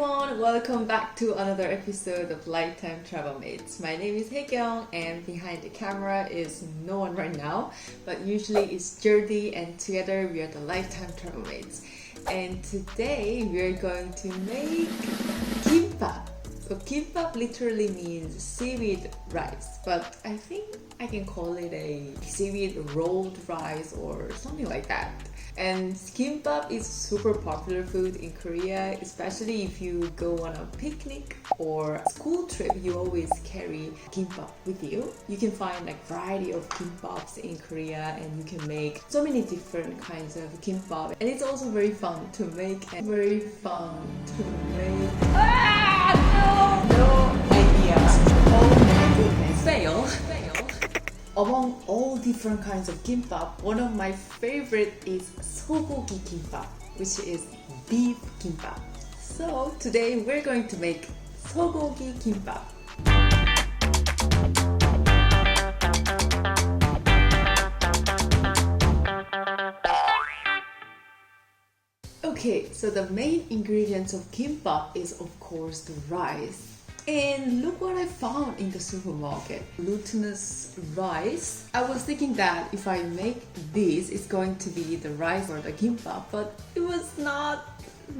everyone, welcome back to another episode of Lifetime Travel Mates. My name is Haekyung and behind the camera is no one right now, but usually it's Jordi and together we are the Lifetime Travel Mates. And today we are going to make kimbap. So kimbap literally means seaweed rice, but I think I can call it a seaweed rolled rice or something like that. And kimbap is super popular food in Korea, especially if you go on a picnic or school trip, you always carry kimbap with you. You can find like variety of kimbaps in Korea and you can make so many different kinds of kimbap. And it's also very fun to make No idea. Oh my goodness. Fail. Among all different kinds of kimbap, one of my favorite is sogogi kimbap, which is beef kimbap. So today we're going to make sogogi kimbap. Okay, so the main ingredients of kimbap is of course the rice. And look what I found in the supermarket. Glutinous rice. I was thinking that if I make this, it's going to be the rice or the kimbap, but it was not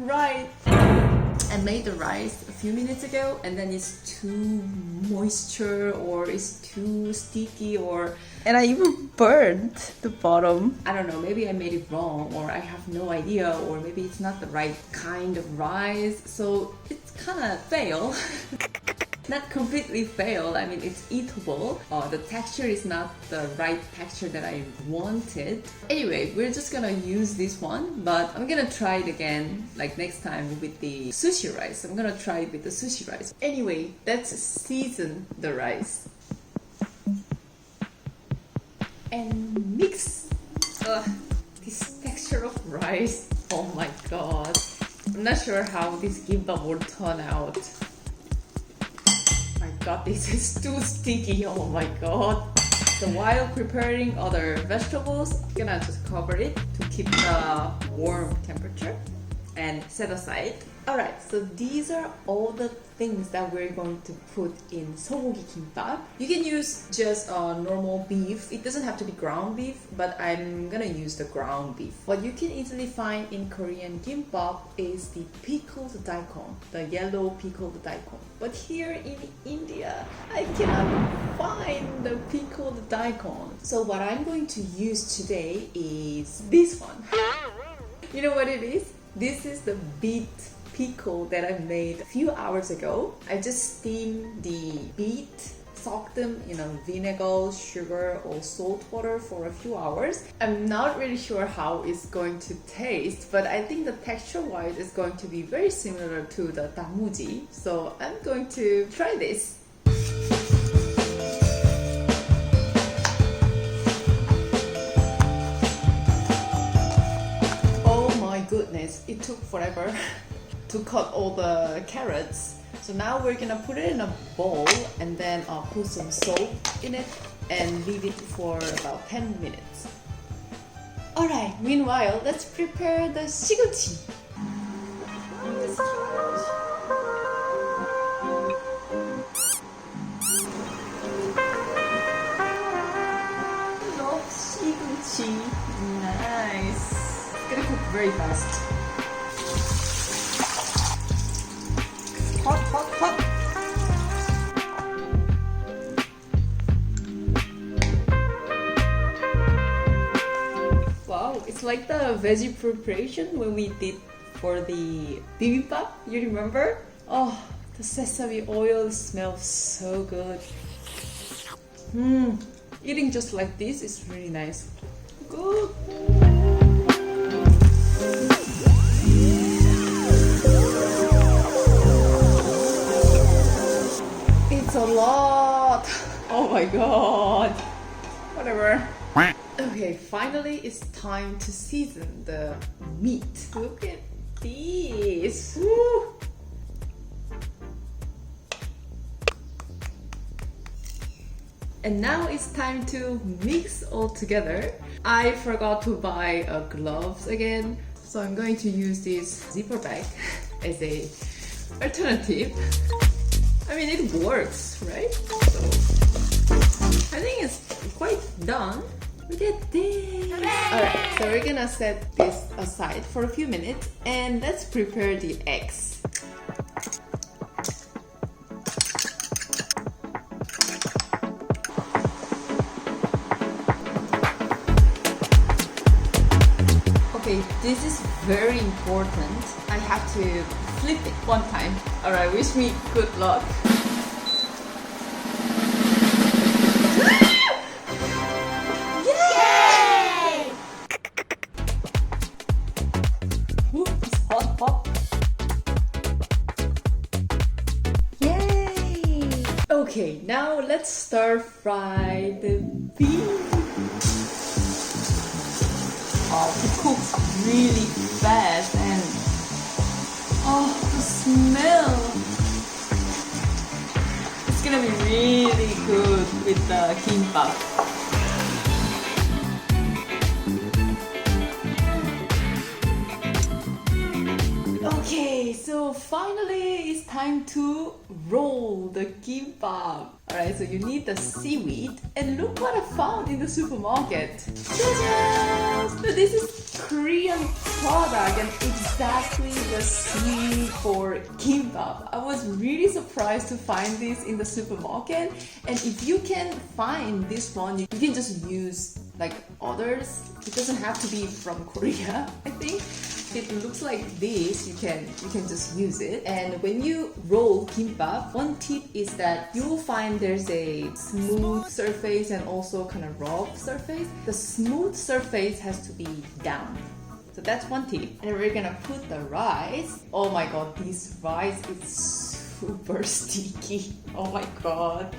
right. I made the rice a few minutes ago and then it's too moisture or it's too sticky And I even burned the bottom. I don't know, maybe I made it wrong or I have no idea or maybe it's not the right kind of rice. So it's kind of fail. Not completely fail, I mean it's eatable. The texture is not the right texture that I wanted. Anyway, we're just gonna use this one, but I'm gonna try it again like next time with the sushi rice. I'm gonna try it with the sushi rice. Anyway, let's season the rice. And mix. This texture of rice, oh my god. I'm not sure how this kimbap will turn out. My god, this is too sticky, oh my god. So while preparing other vegetables, I'm gonna just cover it to keep the warm temperature and set aside. Alright, so these are all the things that we're going to put in sogogi kimbap. You can use just normal beef. It doesn't have to be ground beef, but I'm gonna use the ground beef. What you can easily find in Korean kimbap is the pickled daikon, the yellow pickled daikon. But here in India, I cannot find the pickled daikon. So what I'm going to use today is this one. You know what it is? This is the beet pickle that I made a few hours ago. I just steamed the beet, soaked them in vinegar, sugar or salt water for a few hours. I'm not really sure how it's going to taste, but I think the texture wise is going to be very similar to the damuji. So I'm going to try this. Goodness, it took forever to cut all the carrots. So now we're gonna put it in a bowl and then put some salt in it and leave it for about 10 minutes. Alright, meanwhile, let's prepare the 시금치. Love 시금치. Nice. It's gonna cook very fast. Hot, hot, hot. Wow, it's like the veggie preparation when we did for the bibimbap. You remember? Oh, the sesame oil smells so good. Eating just like this is really nice. Good. It's a lot. Oh my god. Whatever. Okay, finally it's time to season the meat. Look at this. Woo. And now it's time to mix all together. I forgot to buy gloves again, so I'm going to use this zipper bag as a alternative. I mean, it works, right? So I think it's quite done. Look at this. Alright, so we're gonna set this aside for a few minutes and let's prepare the eggs. Okay, this is very important. I have to flip it one time. Alright, wish me good luck. Hot. Yay! Okay, now let's start fry the beef. Oh, it cooks really fast and oh, the smell! It's gonna be really good with the kimbap. Okay, so finally it's time to roll the kimbap. Alright, so you need the seaweed and look what I found in the supermarket. Ta-da! So this is Korean product and exactly the seaweed for kimbap. I was really surprised to find this in the supermarket, and if you can find this one, you can just use like others. It doesn't have to be from Korea, I think. It looks like this, you can just use it. And when you roll kimbap, one tip is that you will find there's a smooth surface and also kind of rough surface. The smooth surface has to be down. So that's one tip. And we're gonna put the rice. Oh my god, this rice is super sticky. Oh my god.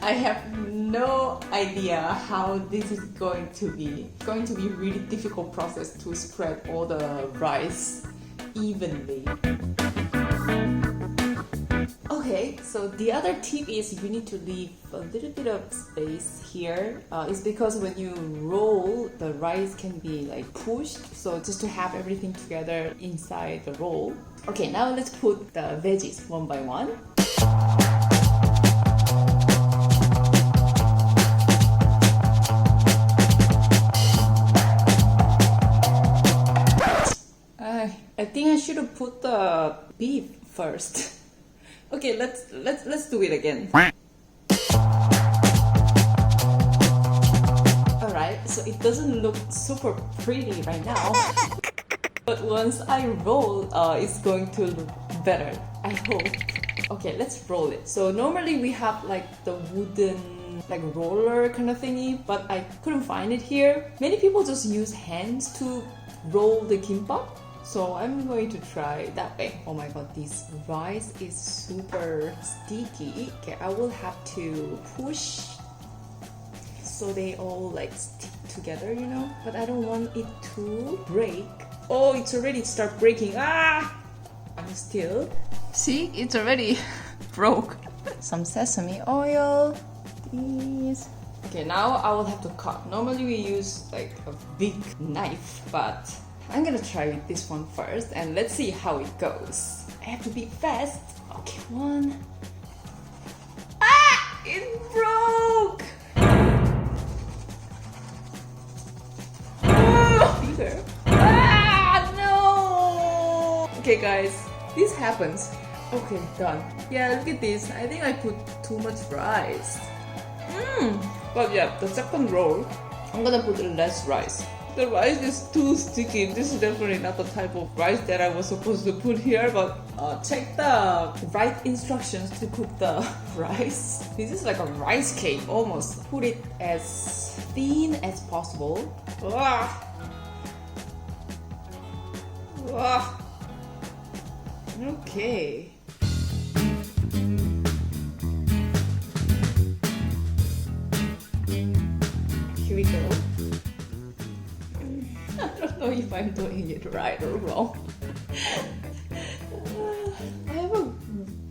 I have no idea how this is going to be. It's going to be a really difficult process to spread all the rice evenly. Okay, so the other tip is you need to leave a little bit of space here. It's because when you roll, the rice can be like pushed. So just to have everything together inside the roll. Okay, now let's put the veggies one by one. I think I should have put the beef first. Okay, let's do it again. Alright, so it doesn't look super pretty right now. But once I roll, it's going to look better, I hope. Okay, let's roll it. So normally we have like the wooden like roller kind of thingy, but I couldn't find it here. Many people just use hands to roll the kimbap. So I'm going to try that way. Oh my god, this rice is super sticky. Okay, I will have to push so they all like stick together, you know? But I don't want it to break. Oh, it's already start breaking. Ah! I'm still. See, it's already broke. Some sesame oil. These. Okay, now I will have to cut. Normally we use like a big knife, but I'm gonna try with this one first and let's see how it goes. I have to be fast. Okay, one. Ah! It broke! Bigger. Ah! No! Okay guys, this happens. Okay, done. Yeah, look at this. I think I put too much rice. But yeah, the second roll, I'm gonna put less rice. The rice is too sticky. This is definitely not the type of rice that I was supposed to put here, but check the right instructions to cook the rice. This is like a rice cake almost. Put it as thin as possible. Ah. Ah. Okay. Here we go. I don't know if I'm doing it right or wrong. I have a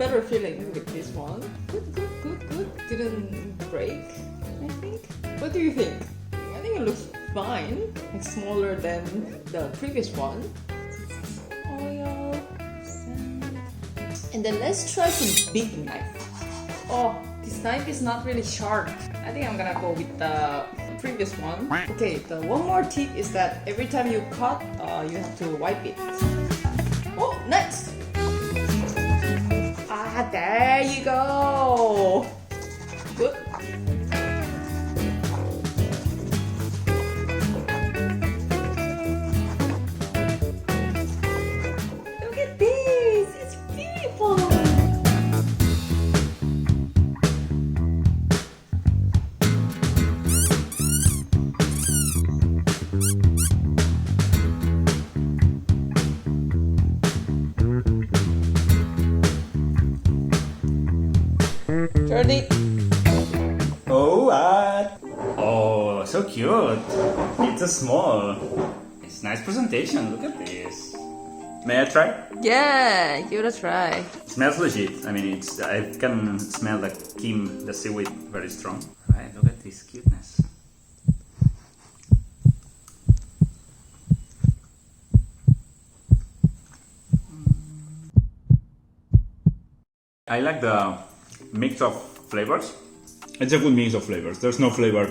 better feeling with this one. Good. Didn't break, I think. What do you think? I think it looks fine. It's smaller than the previous one. Oil, sand. And then let's try some big knife. Oh, this knife is not really sharp. I think I'm gonna go with the previous one. Okay, the one more tip is that every time you cut, you have to wipe it. Oh, next! Ah, there you go! Good. Look at this! It's beautiful! Jordi. Oh, what? Oh, so cute. It's a small. It's nice presentation. Look at this. May I try? Yeah, give it a try. Smells legit. I mean, I can smell the kim, the seaweed, very strong. Right, look at this cuteness. I like the mix of flavors. It's a good mix of flavors. There's no flavor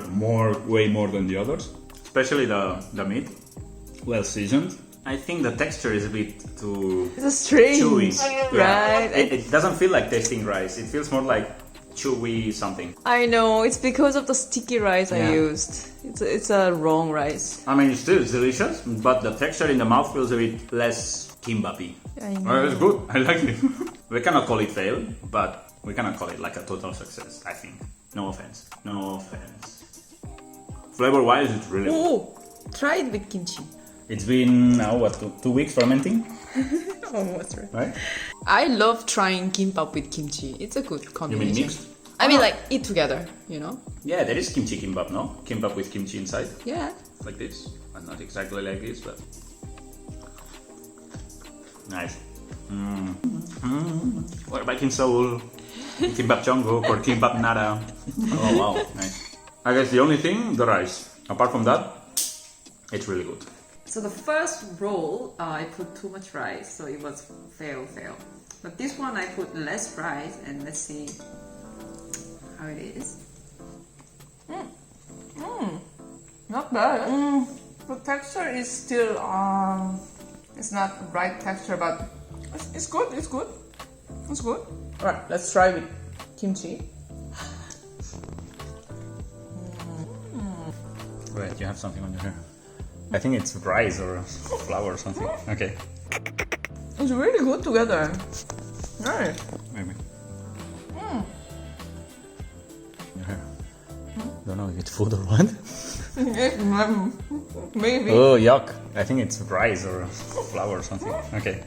way more than the others. Especially the meat, well seasoned. I think the texture is a bit too It's a strange, chewy. right? It doesn't feel like tasting rice. It feels more like chewy something. I know, it's because of the sticky rice I Yeah. used. It's a wrong rice. I mean, it's still delicious, but the texture in the mouth feels a bit less kimbapy. I know. It's good. I like it. We cannot call it fail, but we cannot call it like a total success, I think. No offense. No offense. Flavor-wise, it's really good. Oh, try it with kimchi. It's been now, what, two weeks fermenting, Almost right. right? I love trying kimbap with kimchi. It's a good You combination. mean mixed? I mean, like, eat together, you know? Yeah, there is kimchi kimbap, no? Kimbap with kimchi inside, Yeah. like this. But not exactly like this, but... Nice. We're back in Seoul. Kimbap Jongkook or Kimbap Nara. Oh wow, nice. I guess the only thing, the rice. Apart from that, it's really good. So the first roll, I put too much rice, so it was fail. But this one I put less rice, and let's see how it is. Not bad. The texture is still, it's not the right texture, but it's good, it's good. It's good. Alright, let's try with kimchi. Wait, you have something on your hair. I think it's rice or flour or something. Okay, It's really good together. Nice. maybe. Your hair. Don't know if it's food or what. Maybe. Oh, yuck. I think it's rice or flour or something. Okay.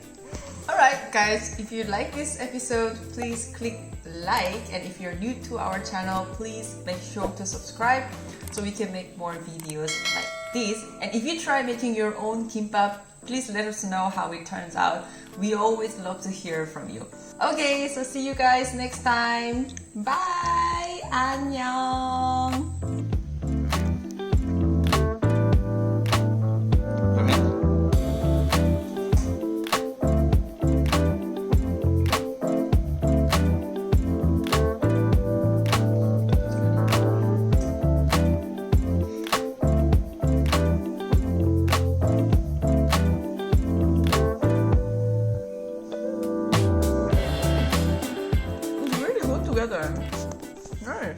Alright guys, if you like this episode, please click like, and if you're new to our channel, please make sure to subscribe so we can make more videos like this. And if you try making your own kimbap, please let us know how it turns out. We always love to hear from you. Okay, so see you guys next time. Bye! 안녕! It's really good together. Nice.